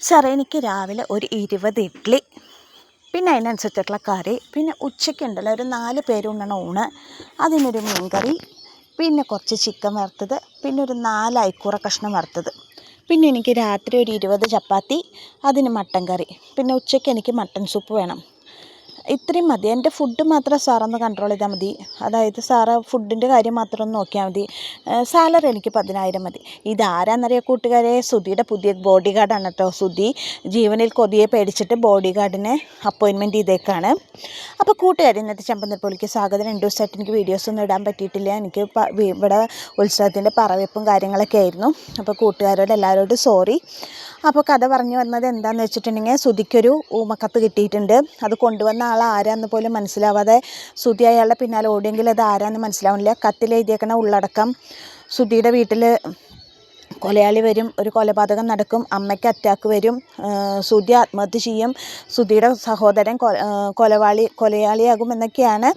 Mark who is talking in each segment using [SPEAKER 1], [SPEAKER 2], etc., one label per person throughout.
[SPEAKER 1] സാറേ, എനിക്ക് രാവിലെ ഒരു 20 ഇഡ്ഡലി, പിന്നെ അതിനനുസരിച്ചിട്ടുള്ള കറി, പിന്നെ ഉച്ചയ്ക്കുണ്ടല്ലോ ഒരു 4 പേര് ഉണ്ണണ ഊണ്, അതിനൊരു മീൻകറി, പിന്നെ കുറച്ച് ചിക്കൻ വറുത്തത്, പിന്നെ ഒരു 4 അയക്കൂറ കഷ്ണം വറുത്തത്, പിന്നെ എനിക്ക് രാത്രി ഒരു 20 ചപ്പാത്തി, അതിന് മട്ടൻ കറി, പിന്നെ ഉച്ചയ്ക്ക് എനിക്ക് മട്ടൻ സൂപ്പ് വേണം. ഇത്രയും മതി. എൻ്റെ ഫുഡ് മാത്രം സാറൊന്ന് കൺട്രോൾ ചെയ്താൽ മതി. അതായത് സാറ് ഫുഡിൻ്റെ കാര്യം മാത്രം ഒന്ന് നോക്കിയാൽ മതി. സാലറി എനിക്ക് 10,000 മതി. ഇതാരാന്നറിയോ കൂട്ടുകാരെ? സുധിയുടെ പുതിയ ബോഡി ഗാർഡാണ് കേട്ടോ. സുധി ജീവനിൽ കൊതിയെ പേടിച്ചിട്ട് ബോഡി ഗാർഡിനെ അപ്പോയിൻമെൻറ്റ് ചെയ്തേക്കാണ്. അപ്പോൾ കൂട്ടുകാർ, ഇന്നത്തെ ചമ്പന്തിപ്പൊളിക്ക് സ്വാഗതം. 2 ദിവസമായിട്ട് എനിക്ക് വീഡിയോസൊന്നും ഇടാൻ പറ്റിയിട്ടില്ല. എനിക്ക് ഇവിടെ ഉത്സവത്തിൻ്റെ പറവെപ്പും കാര്യങ്ങളൊക്കെ ആയിരുന്നു. അപ്പോൾ കൂട്ടുകാരോട് എല്ലാവരോടും സോറി. അപ്പോൾ കഥ പറഞ്ഞു വന്നത് എന്താണെന്ന് വെച്ചിട്ടുണ്ടെങ്കിൽ, സുധിക്കൊരു ഊമക്കത്ത് കിട്ടിയിട്ടുണ്ട്. അത് കൊണ്ടുവന്ന ആൾ ആരാന്ന് പോലും മനസ്സിലാവാതെ സുധി അയാളുടെ പിന്നാലെ ഓടിയെങ്കിൽ അത് ആരാന്ന് മനസ്സിലാവുന്നില്ല. കത്തിലെഴുതിയേക്കണ ഉള്ളടക്കം, സുധിയുടെ വീട്ടിൽ കൊലയാളി വരും, ഒരു കൊലപാതകം നടക്കും, അമ്മയ്ക്ക് അറ്റാക്ക് വരും, സുധി ആത്മഹത്യ ചെയ്യും, സുധിയുടെ സഹോദരൻ കൊലയാളിയാകും എന്നൊക്കെയാണ്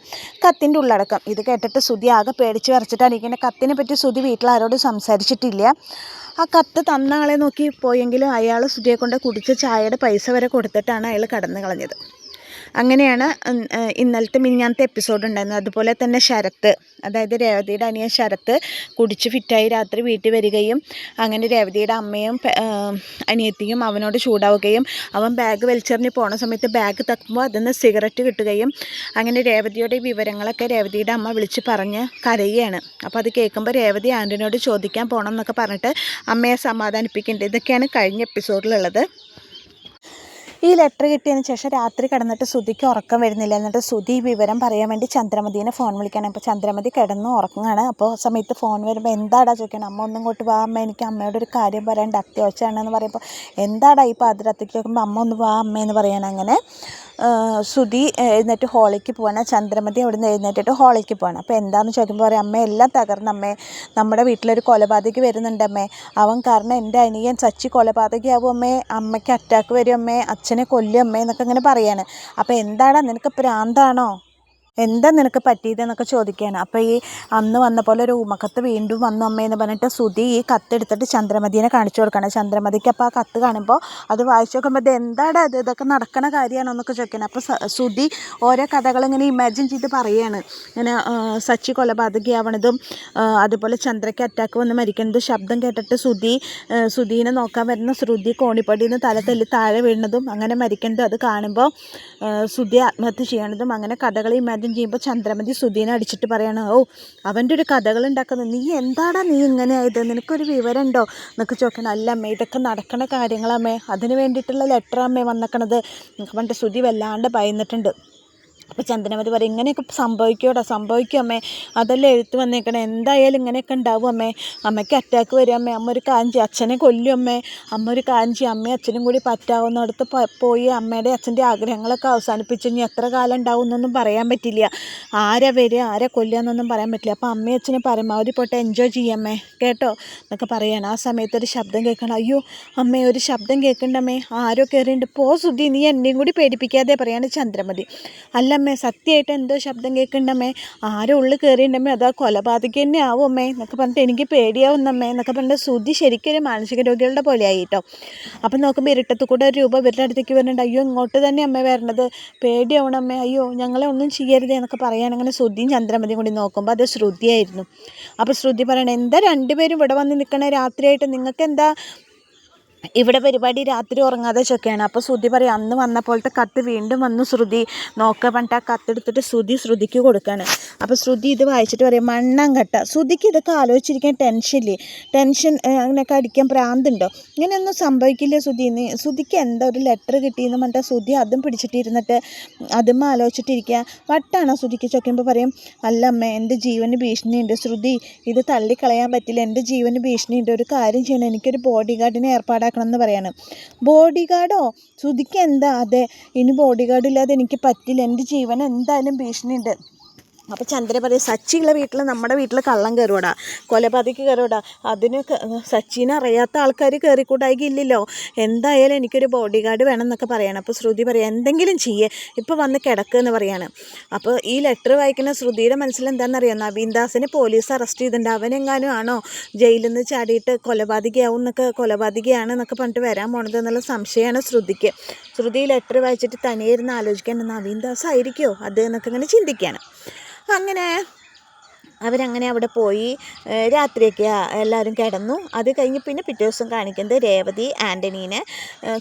[SPEAKER 1] കത്തിൻ്റെ ഉള്ളടക്കം. ഇത് കേട്ടിട്ട് സുധി ആകെ പേടിച്ച് വിറച്ചിട്ടാണ് ഇരിക്കുന്നത്. കത്തിനെ പറ്റി സുധി വീട്ടിൽ ആരോടും സംസാരിച്ചിട്ടില്ല. ആ കത്ത് തന്ന ആളെ നോക്കി പോയെങ്കിലും അയാൾ സുധിയെ കൊണ്ട് കുടിച്ച ചായയുടെ പൈസ വരെ കൊടുത്തിട്ടാണ് അയാൾ കടന്നു കളഞ്ഞത്. അങ്ങനെയാണ് ഇന്നലത്തെ മിനിഞ്ഞാന്നത്തെ എപ്പിസോഡ് ഉണ്ടായിരുന്നത്. അതുപോലെ തന്നെ ശരത്ത്, അതായത് രേവതിയുടെ അനിയൻ ശരത്ത് കുടിച്ച് ഫിറ്റായി രാത്രി വീട്ടിൽ വരികയും അങ്ങനെ രേവതിയുടെ അമ്മയും അനിയത്തിയും അവനോട് ചൂടാവുകയും അവൻ ബാഗ് വലിച്ചെറിഞ്ഞ് പോണ സമയത്ത് ബാഗ് തക്കുമ്പോൾ അതിൽ നിന്ന് സിഗരറ്റ് കിട്ടുകയും അങ്ങനെ രേവതിയുടെ വിവരങ്ങളൊക്കെ രേവതിയുടെ അമ്മ വിളിച്ച് പറഞ്ഞ് കരയുകയാണ്. അപ്പോൾ അത് കേൾക്കുമ്പോൾ രേവതി ആൻറ്റിനോട് ചോദിക്കാൻ പോകണം എന്നൊക്കെ പറഞ്ഞിട്ട് അമ്മയെ സമാധാനിപ്പിക്കുന്നുണ്ട്. ഇതൊക്കെയാണ് കഴിഞ്ഞ എപ്പിസോഡിലുള്ളത്. ഈ ലെറ്റർ കിട്ടിയതിന് ശേഷം രാത്രി കിടന്നിട്ട് സുധിക്ക് ഉറക്കം വരുന്നില്ല. എന്നിട്ട് സുധി വിവരം പറയാൻ വേണ്ടി ചന്ദ്രമതിനെ ഫോൺ വിളിക്കണം. അപ്പോൾ ചന്ദ്രമതി കിടന്ന് ഉറങ്ങുകയാണ്. അപ്പോൾ സമയത്ത് ഫോൺ വരുമ്പോൾ എന്താടാ ചോദിക്കണം. അമ്മ ഒന്നും ഇങ്ങോട്ട് വാ അമ്മ, എനിക്ക് അമ്മയോട് ഒരു കാര്യം പറയാണ്ട്, അത്യാവശ്യമാണെന്ന് പറയുമ്പോൾ എന്താടാ ഈ പാതിരാത്രിക്ക് ചോദിക്കുമ്പോൾ അമ്മ ഒന്ന് വാ അമ്മയെന്ന് പറയാൻ. അങ്ങനെ സുധി എഴുന്നേറ്റ് ഹോളിലേക്ക് പോവാണ്. ചന്ദ്രമതി അവിടെ നിന്ന് എഴുന്നേറ്റിട്ട് ഹോളിലേക്ക് പോവാണ്. അപ്പോൾ എന്താണെന്ന് ചോദിക്കുമ്പോൾ പറയും, അമ്മ എല്ലാം തകർന്നമ്മേ, നമ്മുടെ വീട്ടിലൊരു കൊലപാതകി വരുന്നുണ്ടമ്മേ, അവൻ കാരണം എൻ്റെ അനിയൻ സച്ചി കൊലപാതകയാവും അമ്മേ, അമ്മയ്ക്ക് അറ്റാക്ക് വരും അമ്മേ, അച്ഛനെ കൊല്ലും അമ്മേ എന്നൊക്കെ ഇങ്ങനെ പറയാണ്. അപ്പോൾ എന്താടാ നിനക്ക് പ്രാന്താണോ, എന്താ നിനക്ക് പറ്റിയതെന്നൊക്കെ ചോദിക്കുകയാണ്. അപ്പോൾ ഈ അന്ന് വന്ന പോലെ ഒരു ഊമക്കത്ത് വീണ്ടും വന്നു അമ്മയെന്ന് പറഞ്ഞിട്ട് സുധി ഈ കത്തെടുത്തിട്ട് ചന്ദ്രമതിനെ കാണിച്ചു കൊടുക്കണം. ചന്ദ്രമതിക്ക് അപ്പോൾ ആ കത്ത് കാണുമ്പോൾ അത് വായിച്ചു നോക്കുമ്പോൾ ഇത് എന്താടാ ഇത്, ഇതൊക്കെ നടക്കണ കാര്യമാണോ എന്നൊക്കെ ചോദിക്കണം. അപ്പോൾ സുധി ഓരോ കഥകൾ ഇങ്ങനെ ഇമാജിൻ ചെയ്ത് പറയുകയാണ്. ഇങ്ങനെ സച്ചി കൊലപാതകയാവണതും അതുപോലെ ചന്ദ്രയ്ക്ക് അറ്റാക്ക് വന്ന് മരിക്കുന്നതും ശബ്ദം കേട്ടിട്ട് സുധീനെ നോക്കാൻ വരുന്ന ശ്രുതി കോണിപ്പടിയിൽ നിന്ന് തല തെല്ലി താഴെ വീഴുന്നതും അങ്ങനെ മരിക്കുന്നതും അത് കാണുമ്പോൾ സുധി ആത്മഹത്യ ചെയ്യണതും അങ്ങനെ കഥകൾ ഇമാജിൻ ചെയ്യുമ്പോൾ ചന്ദ്രമതി സുധീനെ അടിച്ചിട്ട് പറയണം, ഓ അവൻ്റെ ഒരു കഥകൾ ഉണ്ടാക്കുന്നത്, നീ എന്താടാ നീ ഇങ്ങനെ ആയത്, നിനക്കൊരു വിവരം ഉണ്ടോ എന്നൊക്കെ ചോദിക്കണം. അല്ല അമ്മേ, ഇതൊക്കെ നടക്കണ കാര്യങ്ങളമ്മേ, അതിന് വേണ്ടിയിട്ടുള്ള ലെറ്റർ അമ്മേ വന്നേക്കണത് എന്നൊക്കെ പറഞ്ഞിട്ട് സുധി വല്ലാണ്ട് ഭയന്നിട്ടുണ്ട്. അപ്പോൾ ചന്ദ്രമതി പറയും, ഇങ്ങനെയൊക്കെ സംഭവിക്കും അമ്മേ, അതെല്ലാം എഴുത്ത് വന്നേക്കണേ, എന്തായാലും ഇങ്ങനെയൊക്കെ ഉണ്ടാവും അമ്മേ, അമ്മയ്ക്ക് അറ്റാക്ക് വരും അമ്മേ, അമ്മ ഒരു കാഞ്ചി അച്ഛനെ കൊല്ലും അമ്മേ, അമ്മ ഒരു കാഞ്ചി അമ്മയും അച്ഛനും കൂടി പറ്റാവുന്നിടത്ത് പോയി അമ്മയുടെ അച്ഛൻ്റെ ആഗ്രഹങ്ങളൊക്കെ അവസാനിപ്പിച്ച് ഇനി എത്ര കാലം ഉണ്ടാവും എന്നൊന്നും പറയാൻ പറ്റില്ല, ആരെ വരിക ആരെ കൊല്ലുക എന്നൊന്നും പറയാൻ പറ്റില്ല, അപ്പോൾ അമ്മയും അച്ഛനും പരമാവധി പോയിട്ട് എൻജോയ് ചെയ്യാമ്മേ കേട്ടോ എന്നൊക്കെ പറയാണ്. ആ സമയത്ത് ഒരു ശബ്ദം കേൾക്കണം. അയ്യോ അമ്മേ, ഒരു ശബ്ദം കേൾക്കണ്ടമ്മേ, ആരോ കയറിയുണ്ട്, പോ സുധി, നീ എന്നെയും കൂടി പേടിപ്പിക്കാതെ പറയാണ് ചന്ദ്രമതി. അല്ല അമ്മേ, സത്യമായിട്ട് എന്തോ ശബ്ദം കേൾക്കണ്ടമ്മേ, ആരോ ഉള്ളിൽ കയറിയിട്ടുണ്ടമ്മേ, അതാ കൊലപാതകം തന്നെ ആവും അമ്മേ എന്നൊക്കെ പറഞ്ഞിട്ട് എനിക്ക് പേടിയാവുന്നമ്മേ എന്നൊക്കെ പറഞ്ഞിട്ട് സുധി ശരിക്കൊരു മാനസിക രോഗികളുടെ പോലെ ആയി കേട്ടോ. അപ്പം നോക്കുമ്പോൾ ഇരുട്ടത്ത് കൂടെ ഒരു രൂപ ഇവരുടെ അടുത്തേക്ക് വരുന്നുണ്ട്. അയ്യോ ഇങ്ങോട്ട് തന്നെ അമ്മ വരണത്, പേടിയാവണമ്മേ, അയ്യോ ഞങ്ങളെ ഒന്നും ചെയ്യരുതേ എന്നൊക്കെ പറയാൻ. അങ്ങനെ ശ്രുതിയും ചന്ദ്രമതിയും കൂടി നോക്കുമ്പോൾ അത് ശ്രുതിയായിരുന്നു. അപ്പോൾ ശ്രുതി പറയണേ, എന്താ രണ്ടുപേരും ഇവിടെ വന്ന് നിൽക്കണേ രാത്രിയായിട്ട്, നിങ്ങൾക്ക് എന്താ ഇവിടെ പരിപാടി, രാത്രി ഉറങ്ങാതെ ചൊക്കെയാണ്. അപ്പോൾ ശ്രുതി പറയും, അന്ന് വന്നപ്പോഴത്തെ കത്ത് വീണ്ടും വന്നു ശ്രുതി നോക്കുക പറഞ്ഞിട്ട് ആ കത്തെടുത്തിട്ട് ശ്രുതിക്ക് കൊടുക്കുകയാണ്. അപ്പോൾ ശ്രുതി ഇത് വായിച്ചിട്ട് പറയും, മണ്ണം കട്ട. ശ്രുതിക്ക് ഇതൊക്കെ ആലോചിച്ചിരിക്കാൻ ടെൻഷൻ അങ്ങനെയൊക്കെ അടിക്കാൻ പ്രാന്തുണ്ടോ, ഇങ്ങനെയൊന്നും സംഭവിക്കില്ല ശ്രുതിക്ക് എന്താ ഒരു ലെറ്റർ കിട്ടിയെന്ന് പറഞ്ഞിട്ട് ശ്രുതി അതും പിടിച്ചിട്ടിരുന്നിട്ട് അതും ആലോചിച്ചിട്ടിരിക്കുക. വട്ടാണോ ശ്രുതിക്ക് ചൊക്കുമ്പോൾ പറയും, അല്ല അമ്മ, എൻ്റെ ജീവന് ഭീഷണിയുണ്ട് ശ്രുതി, ഇത് തള്ളിക്കളയാൻ പറ്റില്ല, എൻ്റെ ജീവന് ഭീഷണിയുണ്ട്, ഒരു കാര്യം ചെയ്യണം, എനിക്കൊരു ബോഡി ഗാർഡിനെ ഏർപ്പാടാക്കണം എന്ന് പറയാണ്. ബോഡി ഗാർഡോ? ശ്രുതിക്ക് എന്താ, അതെ, ഇനി ബോഡി ഗാർഡ് ഇല്ലാതെ എനിക്ക് പറ്റില്ല, എൻ്റെ ജീവൻ എന്തായാലും ഭീഷണിയുണ്ട്, അപ്പോൾ ചന്ദ്ര പറയും സച്ചിയുള്ള വീട്ടിൽ നമ്മുടെ വീട്ടിൽ കള്ളം കയറുവാടാ, കൊലപാതകി കയറുവാടാ, അതിന് സച്ചിനെ അറിയാത്ത ആൾക്കാർ കയറിക്കൂടായില്ലല്ലോ, എന്തായാലും എനിക്കൊരു ബോഡി ഗാർഡ് വേണം എന്നൊക്കെ പറയണം. അപ്പോൾ ശ്രുതി പറയാം എന്തെങ്കിലും ചെയ്യേ, ഇപ്പോൾ വന്ന് കിടക്കുമെന്ന് പറയാണ്. അപ്പോൾ ഈ ലെറ്റർ വായിക്കുന്ന ശ്രുതിയുടെ മനസ്സിൽ എന്താണെന്നറിയാം, നവീൻ ദാസിനെ പോലീസ് അറസ്റ്റ് ചെയ്തിട്ടുണ്ട്, അവനെങ്ങാനും ആണോ ജയിലിൽ നിന്ന് ചാടിയിട്ട് കൊലപാതകിയാണ് എന്നൊക്കെ പറഞ്ഞിട്ട് വരാൻ പോണത് എന്നുള്ള സംശയമാണ് ശ്രുതിക്ക്. ശ്രുതി ലെറ്റർ വായിച്ചിട്ട് തനിയിരുന്ന് ആലോചിക്കാൻ നവീൻ ദാസ് ആയിരിക്കുമോ അത് എന്നൊക്കെ ഇങ്ങനെ ചിന്തിക്കുകയാണ്. അങ്ങനെ അവരങ്ങനെ അവിടെ പോയി രാത്രിയൊക്കെ എല്ലാവരും കിടന്നു. അത് കഴിഞ്ഞ് പിന്നെ പിറ്റേ ദിവസം കാണിക്കുന്നത് രേവതി ആൻ്റണീനെ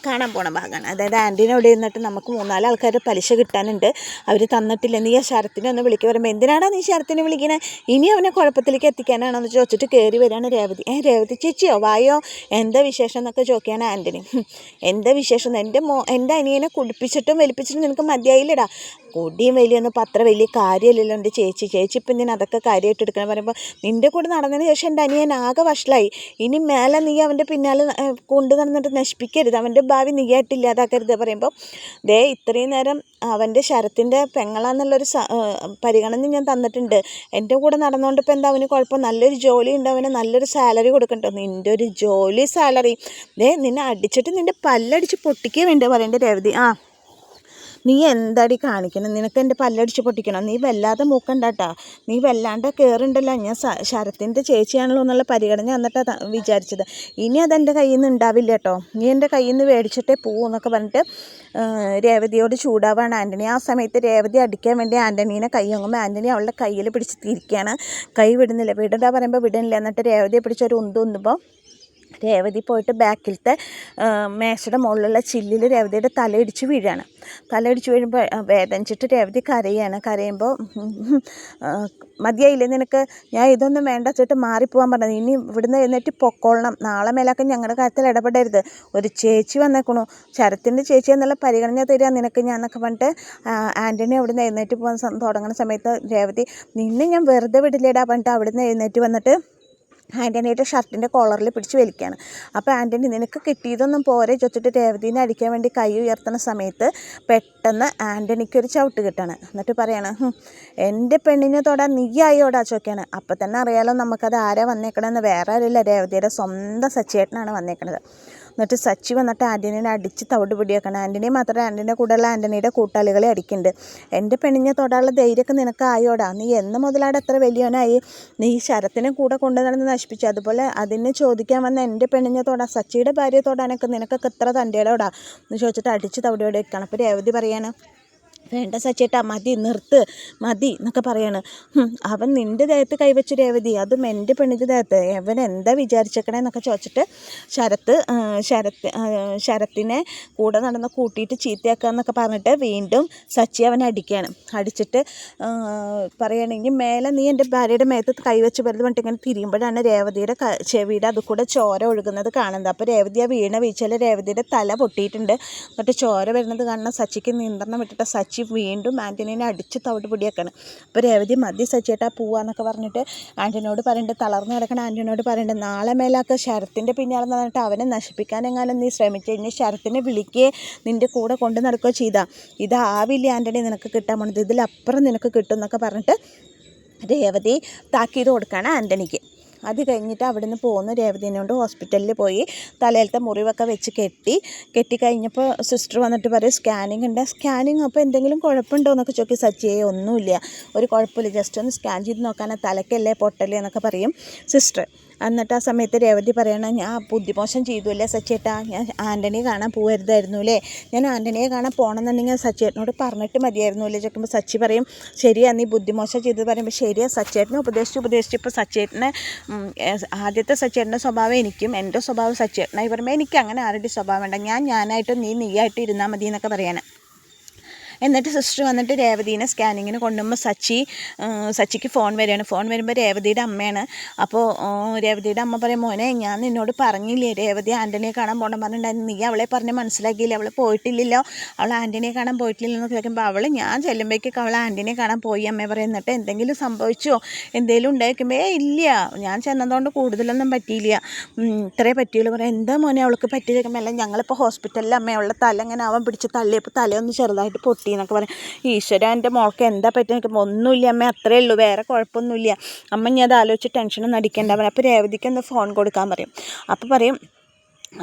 [SPEAKER 1] കാണാൻ പോണ ഭാഗമാണ്. അതായത് ആൻ്റണി അവിടെ ഇരുന്നിട്ട് നമുക്ക് 3-4 ആൾക്കാരുടെ പലിശ കിട്ടാനുണ്ട്, അവർ തന്നിട്ടില്ല, നീ ആ ശരത്തിനെ ഒന്ന് വിളിക്കുക പറയുമ്പോൾ എന്തിനാടാ നീ ശരത്തിനെ വിളിക്കണേ, ഇനി അവനെ കുഴപ്പത്തിലേക്ക് എത്തിക്കാനാണോ എന്ന് ചോദിച്ചിട്ട് കയറി വരികയാണ് രേവതി. രേവതി ചേച്ചിയോ വായോ, എന്താ വിശേഷം എന്നൊക്കെ ചോദിക്കുകയാണ് ആൻ്റണി. എന്താ വിശേഷം, എൻ്റെ അനിയനെ കുടിപ്പിച്ചിട്ടും വലിപ്പിച്ചിട്ടും നിനക്ക് മതിയായില്ലടാ, കൊടിയും വലിയൊന്നും ഇപ്പം അത്ര വലിയ കാര്യമില്ലല്ലോ എൻ്റെ ചേച്ചി ഇപ്പം ഞാൻ അതൊക്കെ കാര്യമായിട്ട് എടുക്കണം പറയുമ്പോൾ നിൻ്റെ കൂടെ നടന്നതിന് ശേഷം എൻ്റെ അനിയൻ ആകെ വഷളായി, ഇനി മേലെ നീ അവൻ്റെ പിന്നാലെ കൊണ്ടു നടന്നിട്ട് നശിപ്പിക്കരുത്, അവൻ്റെ ഭാവി നീയായിട്ട് ഇല്ലാതാക്കരുത് പറയുമ്പോൾ ഇത്രയും നേരം അവൻ്റെ ശരത്തിൻ്റെ പെങ്ങളാന്നുള്ളൊരു പരിഗണന ഞാൻ തന്നിട്ടുണ്ട്, എൻ്റെ കൂടെ നടന്നുകൊണ്ട് ഇപ്പം എന്താ അവന് കുഴപ്പം, നല്ലൊരു ജോലി ഉണ്ട്, അവന് നല്ലൊരു സാലറി കൊടുക്കണ്ടോ, നിൻ്റെ ഒരു ജോലി സാലറി നിന്നെ അടിച്ചിട്ട് നിൻ്റെ പല്ലടിച്ച് പൊട്ടിക്കുക വേണ്ടി പറയേണ്ട രേവതി. നീ എന്താടി കാണിക്കണം, നിനക്ക് എൻ്റെ പല്ലടിച്ച് പൊട്ടിക്കണം, നീ വല്ലാതെ മൂക്കണ്ടാട്ടാ, നീ വല്ലാണ്ട് കയറുണ്ടല്ലോ, ഞാൻ ശരത്തിൻ്റെ ചേച്ചിയാണല്ലോ എന്നുള്ള പരിഗണന എന്നിട്ടാണ് വിചാരിച്ചത്, ഇനി അതെൻ്റെ കയ്യിൽ നിന്ന് ഉണ്ടാവില്ല കേട്ടോ, നീ എൻ്റെ കയ്യിൽ നിന്ന് മേടിച്ചിട്ടേ പോവെന്നൊക്കെ പറഞ്ഞിട്ട് രേവതിയോട് ചൂടാവാണ് ആൻ്റണി. ആ സമയത്ത് രേവതി അടിക്കാൻ വേണ്ടി ആൻ്റണീനെ കൈ വാങ്ങുമ്പോൾ ആൻ്റണി അവളുടെ കയ്യിൽ പിടിച്ച് തിരിക്കുകയാണ്, കൈ വിടുന്നില്ല, വിടണ്ടാ പറയുമ്പോൾ വിടുന്നില്ല, എന്നിട്ട് രേവതിയെ പിടിച്ചൊരു ഉന്തുമ്പോൾ രേവതി പോയിട്ട് ബാക്കിലത്തെ മേശയുടെ മുകളിലുള്ള ചില്ലിൽ രേവതിയുടെ തലയിടിച്ച് വീഴാണ്. തലയിടിച്ച് വീഴുമ്പോൾ വേദനിച്ചിട്ട് രേവതി കരയുമ്പോൾ മതിയായില്ലേ നിനക്ക്, ഞാൻ ഇതൊന്നും വേണ്ട വെച്ചിട്ട് മാറിപ്പോകാൻ പറഞ്ഞത്, ഇനി ഇവിടുന്ന് എഴുന്നേറ്റ് പൊക്കോളണം, നാളെ മേലാക്കെ ഞങ്ങളുടെ കാര്യത്തിൽ ഇടപെടരുത്, ഒരു ചേച്ചി വന്നേക്കണു, ശരത്തിൻ്റെ ചേച്ചി എന്നുള്ള പരിഗണന തരിക നിനക്ക് ഞാൻ എന്നൊക്കെ പറഞ്ഞിട്ട് ആൻ്റണി അവിടുന്ന് എഴുന്നേറ്റ് പോകാൻ തുടങ്ങുന്ന സമയത്ത് രേവതി നിന്നെ ഞാൻ വെറുതെ വിടില്ലേടാ പറഞ്ഞിട്ട് അവിടുന്ന് എഴുന്നേറ്റ് വന്നിട്ട് ആൻ്റണിയുടെ ഷർട്ടിൻ്റെ കോളറിൽ പിടിച്ച് വലിക്കുകയാണ്. അപ്പോൾ ആൻ്റണി നിനക്ക് കിട്ടിയതൊന്നും പോരെ ചോദിച്ചിട്ട് രേവതിനെ അടിക്കാൻ വേണ്ടി കൈ ഉയർത്തുന്ന സമയത്ത് പെട്ടെന്ന് ആൻ്റണിക്കൊരു ചവിട്ട് കിട്ടാണ്. എന്നിട്ട് പറയാണ് എൻ്റെ പെണ്ണിനെ തൊടാൻ നീയായോടാ ചോദിക്കുകയാണ്. അപ്പം തന്നെ അറിയാലോ നമുക്കത് ആരാ വന്നേക്കണമെന്ന്, വേറെ ആരില്ല, രേവതിയുടെ സ്വന്തം സച്ചിയേട്ടനാണ് വന്നേക്കണത്. എന്നിട്ട് സച്ചി വന്നിട്ട് ആൻ്റണീനെ അടിച്ച് തവിട് പിടിയാക്കണം. ആൻ്റണി മാത്രമേ ആൻ്റണിയുടെ കൂടെയുള്ള ആൻ്റണിയുടെ കൂട്ടാളികളെ അടിക്കുന്നുണ്ട്. എൻ്റെ പെണ്ണിനെ തൊടാനുള്ള ധൈര്യമൊക്കെ നിനക്ക് ആയോടാ, നീ എന്ന് മുതലാടെ എത്ര വലിയവനായി, നീ ശരത്തിനെ കൂടെ കൊണ്ടു നടന്ന് നശിപ്പിച്ചു, അതുപോലെ അതിന് ചോദിക്കാൻ വന്ന എൻ്റെ പെണ്ണിനെ തൊടാൻ, സച്ചിയുടെ ഭാര്യയെ തൊടാനൊക്കെ നിനക്കൊക്കെ എത്ര തൻ്റെയോടാ എന്ന് ചോദിച്ചിട്ട് അടിച്ച് തവിട് പിടിയാക്കണം. അപ്പോൾ രേവതി പറയാണ് വേണ്ട സച്ചേട്ടാ മതി മതി എന്നൊക്കെ പറയാണ്. അവൻ നിൻ്റെ ദേഹത്ത് കൈവച്ച് രേവതി, അതും എൻ്റെ പെണ്ണിൻ്റെ ദേഹത്ത്, അവൻ എന്താ വിചാരിച്ചേക്കണേ എന്നൊക്കെ ചോദിച്ചിട്ട് ശരത്തിനെ കൂടെ നടന്ന് കൂട്ടിയിട്ട് ചീത്തയാക്കുക എന്നൊക്കെ പറഞ്ഞിട്ട് വീണ്ടും സച്ചി അവനെ അടിക്കുകയാണ്. അടിച്ചിട്ട് പറയുകയാണെങ്കിൽ മേലെ നീ എൻ്റെ ഭാര്യയുടെ മേത്ത് കൈവച്ച് വരുന്നത് പറഞ്ഞിട്ട് ഇങ്ങനെ തിരിയുമ്പോഴാണ് രേവതിയുടെ ചെവിയുടെ അത് കൂടെ ചോര ഒഴുകുന്നത് കാണുന്നത്. അപ്പോൾ രേവതി ആ വീണ വീഴ്ചയിൽ രേവതിയുടെ തല പൊട്ടിയിട്ടുണ്ട്. എന്നിട്ട് ചോര വരുന്നത് കാണുന്ന സച്ചിക്ക് നിയന്ത്രണം വിട്ടിട്ട് സച്ചി വീണ്ടും ആൻ്റണീനെ അടിച്ച് തവിട് പൊടിയാക്കാണ്. അപ്പോൾ രേവതി മതി സച്ചിയേട്ടാ പോവാന്നൊക്കെ പറഞ്ഞിട്ട് ആൻ്റണിയോട് പറയുന്നുണ്ട്, തളർന്ന് കിടക്കണ ആൻ്റണിയോട് പറയുന്നുണ്ട് നാളെ മേലാക്ക ശരത്തിൻ്റെ പിന്നാലെ നടന്നിട്ട് അവനെ നശിപ്പിക്കാനെങ്ങാനും നീ ശ്രമിച്ചു കഴിഞ്ഞാൽ ശരത്തിനെ വിളിക്കുകയോ നിൻ്റെ കൂടെ കൊണ്ടു നടക്കുകയോ ചെയ്താൽ ഇതാവില്ല ആൻ്റണി നിനക്ക് കിട്ടാൻ പോണത്, ഇതിലപ്പുറം നിനക്ക് കിട്ടും എന്നൊക്കെ പറഞ്ഞിട്ട് രേവതി താക്കീത് കൊടുക്കുകയാണ് ആൻ്റണിക്ക്. അത് കഴിഞ്ഞിട്ട് അവിടുന്ന് പോകുന്നു. രേവതിനെ കൊണ്ട് ഹോസ്പിറ്റലിൽ പോയി തലയിലത്തെ മുറിവൊക്കെ വെച്ച് കെട്ടി കഴിഞ്ഞപ്പോൾ സിസ്റ്റർ വന്നിട്ട് പറയും സ്കാനിങ് ഉണ്ട്. സ്കാനിങ് അപ്പോൾ എന്തെങ്കിലും കുഴപ്പമുണ്ടോ എന്നൊക്കെ ചോദിക്കും. സച്ചിയെ ഒന്നുമില്ല, ഒരു കുഴപ്പമില്ല, ജസ്റ്റ് ഒന്ന് സ്കാൻ ചെയ്ത് നോക്കാനാണ്, തലക്കല്ലേ പൊട്ടല്ലേ എന്നൊക്കെ പറയും സിസ്റ്റർ. എന്നിട്ട് ആ സമയത്ത് രേവതി പറയണം ഞാൻ ബുദ്ധിമോശം ചെയ്തു അല്ലേ സച്ചേട്ടാ, ഞാൻ ആൻ്റണിയെ കാണാൻ പോകരുതായിരുന്നു അല്ലേ, ഞാൻ ആൻ്റണിയെ കാണാൻ പോകണമെന്നുണ്ടെങ്കിൽ സച്ചേട്ടനോട് പറഞ്ഞിട്ട് മതിയായിരുന്നു അല്ലേ ചോദിക്കുമ്പോൾ സച്ചി പറയും ശരിയാ നീ ബുദ്ധിമോശം ചെയ്തത് പറയുമ്പോൾ ശരിയാ സച്ചേട്ടനെ ഉപദേശിച്ച് ഇപ്പോൾ സച്ചേട്ടനെ ആദ്യത്തെ സച്ചേട്ടൻ്റെ സ്വഭാവം എനിക്കും എൻ്റെ സ്വഭാവം സച്ചേട്ടനായി പറയുമ്പോൾ എനിക്ക് അങ്ങനെ ആരുടെ സ്വഭാവം വേണ്ട, ഞാനായിട്ടും നീയായിട്ടും ഇരുന്നാൽ മതി എന്നൊക്കെ പറയാൻ. എന്നിട്ട് സിസ്റ്റർ വന്നിട്ട് രേവതീനെ സ്കാനിങ്ങിന് കൊണ്ടുപോകുമ്പോൾ സച്ചിക്ക് ഫോൺ വരികയാണ്. ഫോൺ വരുമ്പോൾ രേവതിയുടെ അമ്മയാണ്. അപ്പോൾ രേവതിയുടെ അമ്മ പറയും മോനെ ഞാൻ നിന്നോട് പറഞ്ഞില്ലേ രേവതി ആൻ്റണിയെ കാണാൻ പോകണം പറഞ്ഞിട്ടുണ്ടായിരുന്നു, നീ അവളെ പറഞ്ഞ് മനസ്സിലാക്കിയില്ലേ, അവൾ പോയിട്ടില്ലല്ലോ, അവൾ ആൻ്റണിയെ കാണാൻ പോയിട്ടില്ലല്ലോ എന്ന് ചോദിക്കുമ്പോൾ ഞാൻ ചെല്ലുമ്പോഴേക്കൊക്കെ അവൾ ആൻ്റണിയെ കാണാൻ പോയി അമ്മയെ പറയും. എന്നിട്ട് എന്തെങ്കിലും സംഭവിച്ചോ എന്തെങ്കിലും ഉണ്ടായിരിക്കുമ്പോൾ ഇല്ല ഞാൻ ചെന്നതുകൊണ്ട് കൂടുതലൊന്നും പറ്റിയില്ല, ഇത്രേ പറ്റിയുള്ളൂ പറയാം. എന്താ മോനെ അവൾക്ക് പറ്റിയിരിക്കുമ്പോൾ അല്ല ഞങ്ങളിപ്പോൾ ഹോസ്പിറ്റലിൽ അമ്മ അവളുടെ തല ഇങ്ങനെ അവൻ പിടിച്ച് തള്ളിയപ്പോൾ തലയൊന്ന് ചെറുതായിട്ട് പൊട്ടി കിട്ടി എന്നൊക്കെ പറയും. ഈശ്വര എൻ്റെ മോൾക്ക് എന്താ പറ്റുക നിൽക്കുമ്പോൾ ഒന്നുമില്ല അമ്മ, അത്രയേ ഉള്ളൂ, വേറെ കുഴപ്പമൊന്നുമില്ല അമ്മ, ഞാൻ അത് ആലോചിച്ച് ടെൻഷനൊന്നും അടിക്കേണ്ട പറയും. അപ്പോൾ രേവതിക്ക് ഒന്ന് ഫോൺ കൊടുക്കാൻ പറയും. അപ്പോൾ പറയും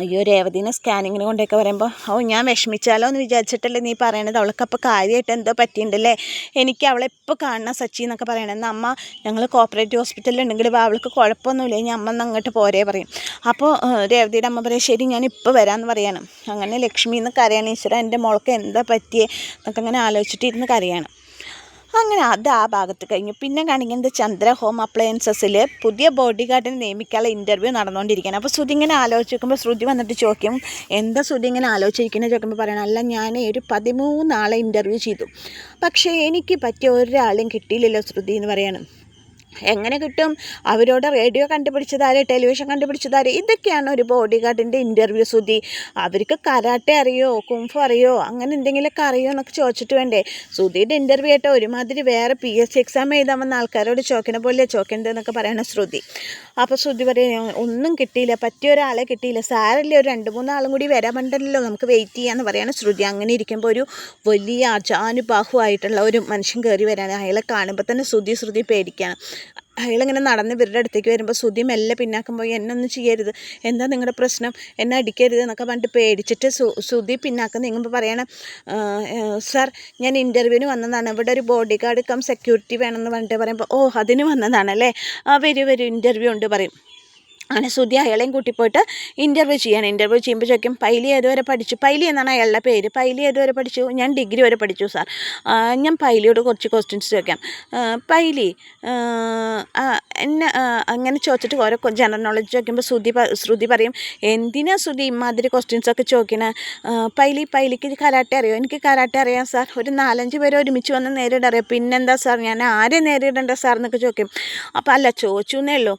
[SPEAKER 1] അയ്യോ രേവതിനെ സ്കാനിങ്ങിന് കൊണ്ടൊക്കെ പറയുമ്പോൾ ഞാൻ വിഷമിച്ചാലോ എന്ന് വിചാരിച്ചിട്ടല്ലേ നീ പറയണത്, അവൾക്കപ്പോൾ കാര്യമായിട്ട് എന്തോ പറ്റിയിട്ടുണ്ടല്ലേ, എനിക്ക് അവളെ ഇപ്പോൾ കാണണം സച്ചി എന്നൊക്കെ പറയണത്. എന്നാൽ അമ്മ ഞങ്ങൾ കോപ്പറേറ്റീവ് ഹോസ്പിറ്റലിൽ ഉണ്ടെങ്കിൽ അവൾക്ക് കുഴപ്പമൊന്നുമില്ല, ഇനി അമ്മ ഒന്ന് അങ്ങോട്ട് പോരേ പറയും. അപ്പോൾ രേവതിയുടെ അമ്മ പറയും ശരി ഞാൻ ഇപ്പോൾ വരാമെന്ന് പറയാണ്. അങ്ങനെ ലക്ഷ്മി എന്ന് കരയാണ്. ഈശ്വര എൻ്റെ മോൾക്ക് എന്താ പറ്റിയേ എന്നൊക്കെ അങ്ങനെ ആലോചിച്ചിട്ട് ഇരുന്ന് കരയാണ്. അങ്ങനെ അത് ആ ഭാഗത്ത് കഴിഞ്ഞു. പിന്നെ കാണിക്കുന്നത് ചന്ദ്ര ഹോം അപ്ലയൻസസിൽ പുതിയ ബോഡി ഗാർഡിനെ നിയമിക്കാനുള്ള ഇൻ്റർവ്യൂ നടന്നുകൊണ്ടിരിക്കുകയാണ്. അപ്പോൾ ശ്രുതി ഇങ്ങനെ ആലോചിക്കുമ്പോൾ ശ്രുതി വന്നിട്ട് ചോദിക്കും എന്താ ശ്രുതി ഇങ്ങനെ ആലോചിക്കുന്നത് ചോദിക്കുമ്പോൾ പറയണം അല്ല ഞാൻ ഒരു 13 ആളെ ഇൻ്റർവ്യൂ ചെയ്തു, പക്ഷേ എനിക്ക് പറ്റിയ ഒരാളെയും കിട്ടിയില്ലല്ലോ ശ്രുതി എന്ന് പറയാണ്. എങ്ങനെ കിട്ടും, അവരോട് റേഡിയോ കണ്ടുപിടിച്ചതാര്, ടെലിവിഷൻ കണ്ടുപിടിച്ചതാര്, ഇതൊക്കെയാണ് ഒരു ബോഡി ഗാർഡിൻ്റെ ഇൻ്റർവ്യൂ ശ്രുതി. അവർക്ക് കരാട്ടെ അറിയോ കുംഫു അറിയോ അങ്ങനെ എന്തെങ്കിലുമൊക്കെ അറിയോ എന്നൊക്കെ ചോദിച്ചിട്ട് വേണ്ടേ. ശ്രുതിയുടെ ഇൻ്റർവ്യൂ ആയിട്ട് ഒരുമാതിരി വേറെ PSC എക്സാം എഴുതാൻ വന്ന ആൾക്കാരോട് ചോദിക്കണ പോലെ ചോദിക്കേണ്ടതെന്നൊക്കെ പറയണം ശ്രുതി. അപ്പോൾ ശ്രുതി പറയും ഒന്നും കിട്ടിയില്ല, പറ്റിയ ഒരാളെ കിട്ടിയില്ല, സാരല്ലേ ഒരു 2-3 ആളും കൂടി വരാൻ പറ്റല്ലോ, നമുക്ക് വെയിറ്റ് ചെയ്യാമെന്ന് പറയാണ് ശ്രുതി. അങ്ങനെ ഇരിക്കുമ്പോൾ ഒരു വലിയ അജാനുബാഹുവായിട്ടുള്ള ഒരു മനുഷ്യൻ കയറി വരാൻ, അയാളെ കാണുമ്പോൾ തന്നെ ശ്രുതി പേടിക്കുകയാണ്. അയാളിങ്ങനെ നടന്ന് ഇവരുടെ അടുത്തേക്ക് വരുമ്പോൾ ശ്രുതി മെല്ലെ പിന്നാക്കം പോയി എന്നൊന്നും ചെയ്യരുത്, എന്താ നിങ്ങളുടെ പ്രശ്നം, എന്നെ അടിക്കരുത് എന്നൊക്കെ പറഞ്ഞിട്ട് പേടിച്ചിട്ട് ശ്രുതി പിന്നാക്കം നീങ്ങുമ്പോൾ പറയണം സാർ ഞാൻ ഇൻ്റർവ്യൂവിന് വന്നതാണ്, ഇവിടെ ഒരു ബോഡി ഗാർഡ് കം സെക്യൂരിറ്റി വേണമെന്ന് പറഞ്ഞിട്ട് പറയുമ്പോൾ ഓ അതിന് വന്നതാണല്ലേ, വരൂ ഇൻ്റർവ്യൂ ഉണ്ട് പറയും. അങ്ങനെ ശ്രുതി അയാളെയും കൂട്ടിപ്പോയിട്ട് ഇൻ്റർവ്യൂ ചെയ്യാണ്. ഇൻ്റർവ്യൂ ചെയ്യുമ്പോൾ ചോദിക്കും പൈലി ഏതുവരെ പഠിച്ചു, പൈലി എന്നാണ് അയാളുടെ പേര്, പൈലി ഏതുവരെ പഠിച്ചു, ഞാൻ ഡിഗ്രി വരെ പഠിച്ചു സാർ. ഞാൻ പൈലിയോട് കുറച്ച് ക്വസ്റ്റ്യൻസ് ചോദിക്കാം, പൈലി എന്നെ അങ്ങനെ ചോദിച്ചിട്ട് ഓരോ ജനറൽ നോളജ് ചോദിക്കുമ്പോൾ ശ്രുതി പറയും എന്തിനാ ശ്രുതി ഇമാതിരി ക്വസ്റ്റ്യൻസൊക്കെ ചോദിക്കണേ, പൈലിക്ക് കരാട്ടെ അറിയോ, എനിക്ക് കരാട്ടെ അറിയാം സാർ, ഒരു 4-5 പേര് ഒരുമിച്ച് വന്ന് നേരിടറിയാം, പിന്നെന്താ സാർ ഞാൻ ആരെ നേരിടേണ്ട സാർ എന്നൊക്കെ ചോദിക്കും. അപ്പോൾ അല്ല ചോദിച്ചു എന്നേ ഉള്ളൂ,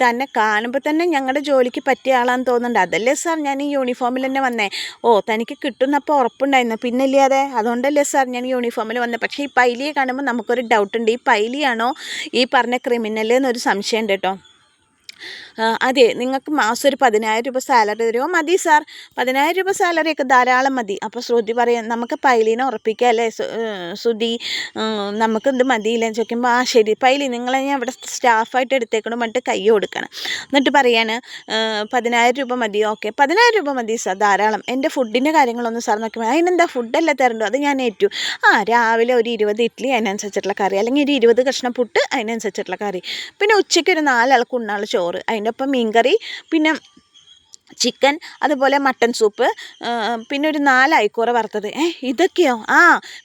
[SPEAKER 1] തന്നെ കാണുമ്പോൾ തന്നെ ഞങ്ങളുടെ ജോലിക്ക് പറ്റിയ ആളാന്ന് തോന്നുന്നുണ്ട്, അതല്ലേ സാർ ഞാൻ ഈ യൂണിഫോമിൽ തന്നെ വന്നേ, ഓ തനിക്ക് കിട്ടുന്നപ്പോൾ ഉറപ്പുണ്ടായിരുന്നു പിന്നില്ലാതെ, അതുകൊണ്ടല്ലേ സാർ ഞാൻ യൂണിഫോമിൽ വന്നത്. പക്ഷേ ഈ പൈലിയെ കാണുമ്പോൾ നമുക്കൊരു ഡൗട്ടുണ്ട്, ഈ പൈലിയാണോ ഈ പറഞ്ഞ ക്രിമിനൽ എന്നൊരു സംശയമുണ്ട് കേട്ടോ. അതെ നിങ്ങൾക്ക് മാസം ഒരു 10,000 രൂപ സാലറി തരുമോ, മതി സാർ, 10,000 രൂപ സാലറിയൊക്കെ ധാരാളം മതി. അപ്പോൾ ശ്രുതി പറയാം നമുക്ക് പൈലിനെ ഉറപ്പിക്കാം അല്ലേ ശ്രുതി, നമുക്കിത് മതിയില്ലെന്ന് ചോദിക്കുമ്പോൾ ആ ശരി പൈലി നിങ്ങളെ ഞാൻ ഇവിടെ സ്റ്റാഫായിട്ട് എടുത്തേക്കണം പറഞ്ഞിട്ട് കൈ കൊടുക്കണം. എന്നിട്ട് പറയാണ് 10,000 രൂപ മതി, ഓക്കെ 10,000 രൂപ മതി സാർ ധാരാളം, എൻ്റെ ഫുഡിൻ്റെ കാര്യങ്ങളൊന്നും സാർ നോക്കുമ്പോൾ അതിനെന്താ ഫുഡല്ലേ തരണ്ടോ, അത് ഞാൻ ഏറ്റു, രാവിലെ ഒരു 20 ഇഡ്ഡലി അതിനനുസരിച്ചിട്ടുള്ള കറി, അല്ലെങ്കിൽ ഒരു 20 കഷ്ണം പുട്ട് അതിനനുസരിച്ചിട്ടുള്ള കറി, പിന്നെ ഉച്ചയ്ക്ക് ഒരു 4 ആൾക്ക് ഉണ്ണാനുള്ള ചോറ്, അതിൻ്റെ ഒപ്പം മീൻകറി, പിന്നെ ചിക്കൻ, അതുപോലെ മട്ടൻ സൂപ്പ്, പിന്നെ ഒരു 4 അയക്കൂറ വറുത്തത്, ഇതൊക്കെയോ,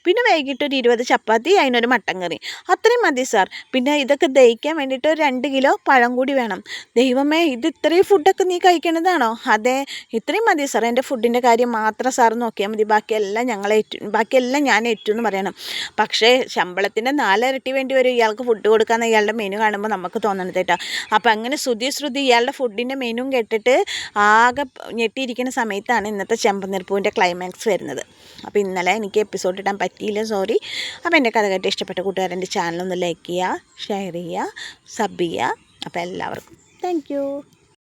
[SPEAKER 1] പിന്നെ വൈകിട്ട് ഒരു 20 ചപ്പാത്തി അതിനൊരു മട്ടൻ കറി, അത്രയും മതി സാർ, പിന്നെ ഇതൊക്കെ ദഹിക്കാൻ വേണ്ടിയിട്ട് ഒരു 2 കിലോ പഴം കൂടി വേണം. ദൈവമേ ഇത് ഇത്രയും ഫുഡൊക്കെ നീ കഴിക്കണതാണോ, അതെ ഇത്രയും മതി സാർ, എൻ്റെ ഫുഡിൻ്റെ കാര്യം മാത്രം സാർ നോക്കിയാൽ മതി, ബാക്കിയെല്ലാം ഞാൻ ഏറ്റു എന്ന് പറയണം. പക്ഷേ ശമ്പളത്തിൻ്റെ 4 ഇരട്ടി വേണ്ടി വരും ഇയാൾക്ക് ഫുഡ് കൊടുക്കാമെന്ന് ഇയാളുടെ മെനു കാണുമ്പോൾ നമുക്ക് തോന്നണത് കേട്ടോ. അപ്പോൾ അങ്ങനെ ശ്രുതി ഇയാളുടെ ഫുഡിൻ്റെ മെനുവും കേട്ടിട്ട് ആകെ ഞെട്ടിയിരിക്കുന്ന സമയത്താണ് ഇന്നത്തെ ചെമ്പനീർപ്പൂവിൻ്റെ ക്ലൈമാക്സ് വരുന്നത്. അപ്പോൾ ഇന്നലെ എനിക്ക് എപ്പിസോഡ് ഇടാൻ പറ്റിയില്ല, സോറി. അപ്പോൾ എൻ്റെ കഥ കേട്ട് ഇഷ്ടപ്പെട്ട കൂട്ടുകാരെൻ്റെ ചാനലൊന്ന് ലൈക്ക് ചെയ്യുക, ഷെയർ ചെയ്യുക, സബ് ചെയ്യുക. അപ്പോൾ എല്ലാവർക്കും താങ്ക് യു.